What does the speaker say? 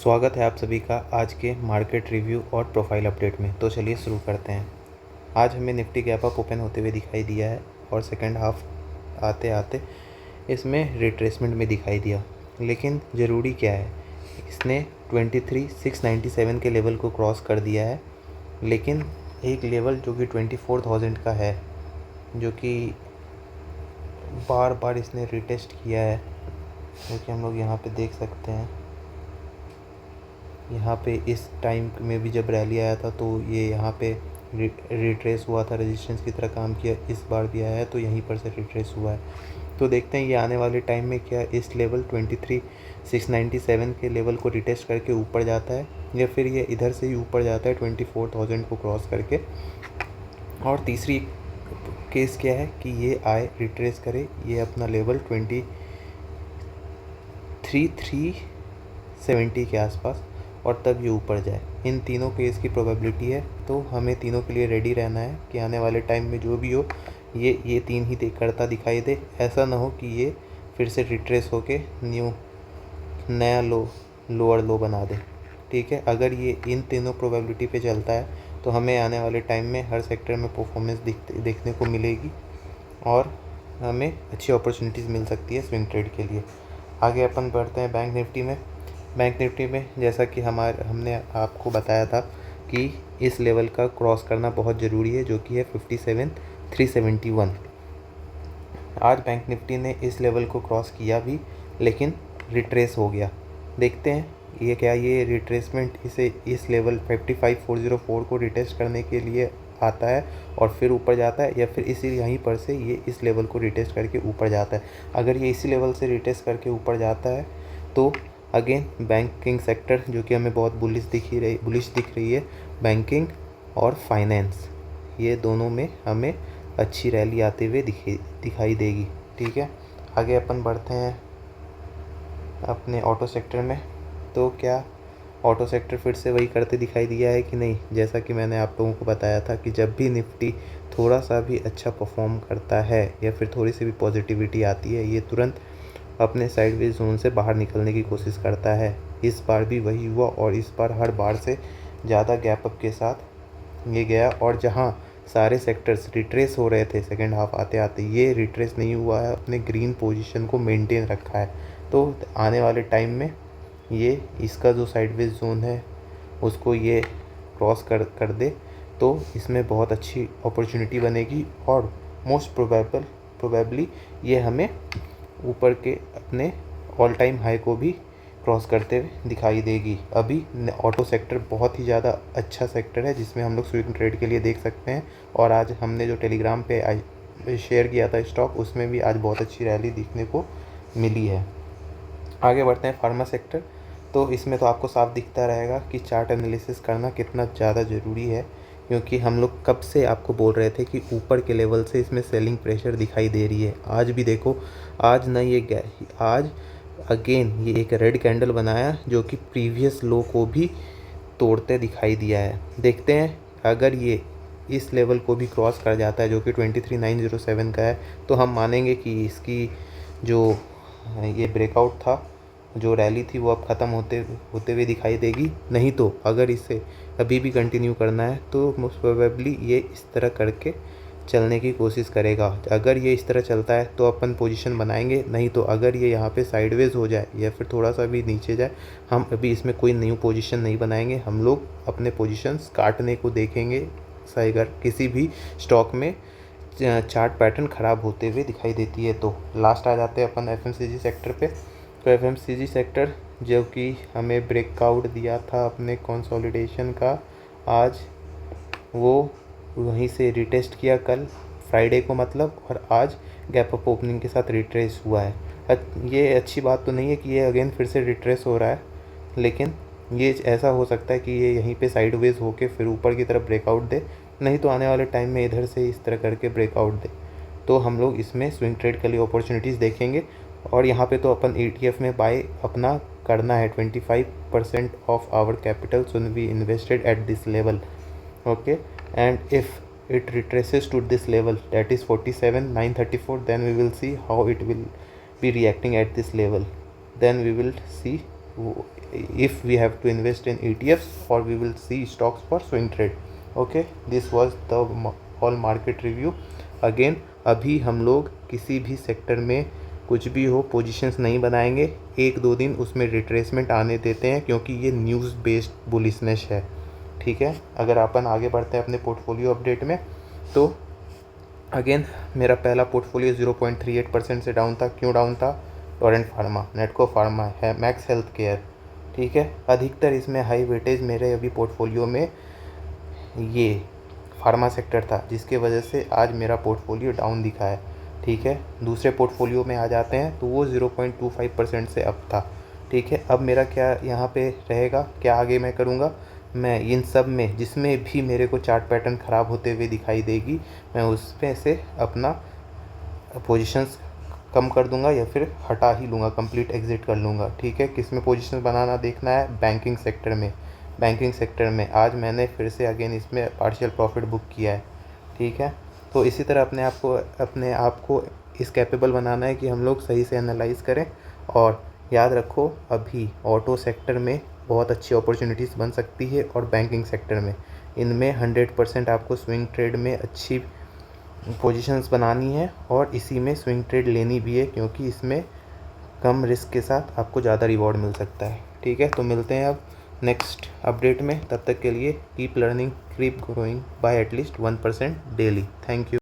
स्वागत है आप सभी का आज के मार्केट रिव्यू और प्रोफाइल अपडेट में। तो चलिए शुरू करते हैं। आज हमें निफ्टी गैप अप ओपन होते हुए दिखाई दिया है और सेकंड हाफ आते आते इसमें रिट्रेसमेंट में दिखाई दिया। लेकिन ज़रूरी क्या है, इसने 23,697 के लेवल को क्रॉस कर दिया है। लेकिन एक लेवल जो कि 24,000 का है, जो कि बार बार इसने रिटेस्ट किया है, जो कि हम लोग यहाँ पे देख सकते हैं। यहाँ पे इस टाइम में भी जब रैली आया था तो ये यहाँ पे रिट्रेस हुआ था, रेजिस्टेंस की तरह काम किया। इस बार भी आया है तो यहीं पर से रिट्रेस हुआ है। तो देखते हैं ये आने वाले टाइम में क्या इस लेवल 23,697 के लेवल को रिटेस्ट करके ऊपर जाता है या फिर ये इधर से ही ऊपर जाता है 24,000 को क्रॉस करके। और तीसरी केस क्या है कि ये आए, रिट्रेस करे, ये अपना लेवल 23,370 के आसपास और तब ये ऊपर जाए। इन तीनों केस की प्रोबेबिलिटी है, तो हमें तीनों के लिए रेडी रहना है कि आने वाले टाइम में जो भी हो ये तीन ही करता दिखाई दे। ऐसा ना हो कि ये फिर से रिट्रेस होके नया लोअर लो बना दे। ठीक है, अगर ये इन तीनों प्रोबेबिलिटी पे चलता है तो हमें आने वाले टाइम में हर सेक्टर में परफॉर्मेंस देखने को मिलेगी और हमें अच्छी अपॉर्चुनिटीज़ मिल सकती है स्विंग ट्रेड के लिए। आगे अपन बढ़ते हैं बैंक निफ्टी में। बैंक निफ्टी में जैसा कि हमने आपको बताया था कि इस लेवल का क्रॉस करना बहुत ज़रूरी है, जो कि है 57,371। आज बैंक निफ्टी ने इस लेवल को क्रॉस किया भी, लेकिन रिट्रेस हो गया। देखते हैं ये रिट्रेसमेंट इस लेवल 55,404 को रिटेस्ट करने के लिए आता है और फिर ऊपर जाता है, या फिर यहीं पर से ये इस लेवल को रिटेस्ट करके ऊपर जाता है। अगर ये इसी लेवल से रिटेस्ट करके ऊपर जाता है तो अगेन बैंकिंग सेक्टर, जो कि हमें बहुत बुलिश दिख रही है, बैंकिंग और फाइनेंस, ये दोनों में हमें अच्छी रैली आते हुए दिखाई देगी। ठीक है, आगे अपन बढ़ते हैं अपने ऑटो सेक्टर में। तो क्या ऑटो सेक्टर फिर से वही करते दिखाई दिया है कि नहीं? जैसा कि मैंने आप लोगों को बताया था कि जब भी निफ्टी थोड़ा सा भी अच्छा परफॉर्म करता है या फिर थोड़ी सी भी पॉजिटिविटी आती है, ये तुरंत अपने साइडवेज जोन से बाहर निकलने की कोशिश करता है। इस बार भी वही हुआ और इस बार हर बार से ज़्यादा गैप अप के साथ ये गया, और जहां सारे सेक्टर्स रिट्रेस हो रहे थे सेकेंड हाफ आते आते, ये रिट्रेस नहीं हुआ है, अपने ग्रीन पोजीशन को मेंटेन रखा है। तो आने वाले टाइम में ये इसका जो साइडवेज जोन है उसको ये क्रॉस कर दे तो इसमें बहुत अच्छी अपॉर्चुनिटी बनेगी और मोस्ट प्रोबेबली ये हमें ऊपर के अपने ऑल टाइम हाई को भी क्रॉस करते हुए दिखाई देगी। अभी ऑटो सेक्टर बहुत ही ज़्यादा अच्छा सेक्टर है जिसमें हम लोग स्विंग ट्रेड के लिए देख सकते हैं, और आज हमने जो टेलीग्राम पे शेयर किया था स्टॉक, उसमें भी आज बहुत अच्छी रैली दिखने को मिली है। आगे बढ़ते हैं फार्मा सेक्टर। तो इसमें तो आपको साफ दिखता रहेगा कि चार्ट एनालिसिस करना कितना ज़्यादा ज़रूरी है, क्योंकि हम लोग कब से आपको बोल रहे थे कि ऊपर के लेवल से इसमें सेलिंग प्रेशर दिखाई दे रही है। आज भी देखो, आज अगेन ये एक रेड कैंडल बनाया जो कि प्रीवियस लो को भी तोड़ते दिखाई दिया है। देखते हैं अगर ये इस लेवल को भी क्रॉस कर जाता है जो कि 23,907 का है, तो हम मानेंगे कि इसकी जो ये ब्रेकआउट था, जो रैली थी, वो अब ख़त्म होते हुए दिखाई देगी। नहीं तो अगर इसे अभी भी कंटिन्यू करना है तो मोस्ट प्रोबेबली ये इस तरह करके चलने की कोशिश करेगा। अगर ये इस तरह चलता है तो अपन पोजीशन बनाएंगे, नहीं तो अगर ये यहाँ पे साइडवेज हो जाए या फिर थोड़ा सा भी नीचे जाए, हम अभी इसमें कोई न्यू पोजीशन नहीं बनाएंगे। हम लोग अपने पोजीशंस काटने को देखेंगे अगर किसी भी स्टॉक में चार्ट पैटर्न ख़राब होते हुए दिखाई देती है। तो लास्ट आ जाते हैं अपन एफएमसीजी सेक्टर पे। तो एफएमसीजी सेक्टर जो कि हमें ब्रेकआउट दिया था अपने कंसोलिडेशन का, आज वो वहीं से रिटेस्ट किया कल फ्राइडे को मतलब, और आज गैप अप ओपनिंग के साथ रिट्रेस हुआ है। ये अच्छी बात तो नहीं है कि ये अगेन फिर से रिट्रेस हो रहा है, लेकिन ये ऐसा हो सकता है कि ये यहीं पे साइडवेज होके फिर ऊपर की तरफ ब्रेकआउट दे, नहीं तो आने वाले टाइम में इधर से इस तरह करके ब्रेकआउट दे। तो हम लोग इसमें स्विंग ट्रेड के लिए अपॉर्चुनिटीज़ देखेंगे। और यहाँ पे तो अपन ETF में बाय अपना करना है। 25% of our capital should be invested at this level, okay, and if it retraces to this level, that is 47,934, then we will see how it will be reacting at this level. Then we will see if we have to invest in ETFs or we will see stocks for swing trade. Okay, this was the all market review. Again, अभी हम लोग किसी भी sector में कुछ भी हो positions नहीं बनाएंगे, 1-2 दिन उसमें रिट्रेसमेंट आने देते हैं क्योंकि ये न्यूज़ बेस्ड बुलिशनेस है, ठीक है। अगर अपन आगे बढ़ते हैं अपने पोर्टफोलियो अपडेट में, तो अगेन मेरा पहला पोर्टफोलियो 0.38% से डाउन था। क्यों डाउन था? टोरेंट फार्मा, नेटको फार्मा है, मैक्स हेल्थ केयर, ठीक है। अधिकतर इसमें हाई वेटेज मेरे अभी पोर्टफोलियो में ये फार्मा सेक्टर था, जिसके वजह से आज मेरा पोर्टफोलियो डाउन दिखा है, ठीक है। दूसरे पोर्टफोलियो में आ जाते हैं तो वो 0.25% से अप था, ठीक है। अब मेरा क्या यहाँ पे रहेगा, क्या आगे मैं करूँगा, मैं इन सब में जिसमें भी मेरे को चार्ट पैटर्न ख़राब होते हुए दिखाई देगी, मैं उसमें से अपना पोजीशंस कम कर दूंगा या फिर हटा ही लूँगा, कंप्लीट एग्जिट कर लूँगा, ठीक है। किस में पोजीशन बनाना देखना है? बैंकिंग सेक्टर में। बैंकिंग सेक्टर में आज मैंने फिर से अगेन इसमें पार्शियल प्रॉफिट बुक किया है, ठीक है। तो इसी तरह अपने आप को इस कैपेबल बनाना है कि हम लोग सही से एनालाइज करें। और याद रखो, अभी ऑटो सेक्टर में बहुत अच्छी अपॉर्चुनिटीज़ बन सकती है और बैंकिंग सेक्टर में, इनमें 100% आपको स्विंग ट्रेड में अच्छी पोजीशंस बनानी है और इसी में स्विंग ट्रेड लेनी भी है, क्योंकि इसमें कम रिस्क के साथ आपको ज़्यादा रिवॉर्ड मिल सकता है, ठीक है। तो मिलते हैं अब नेक्स्ट अपडेट में, तब तक के लिए keep learning, keep growing bye at least 1% daily. Thank you.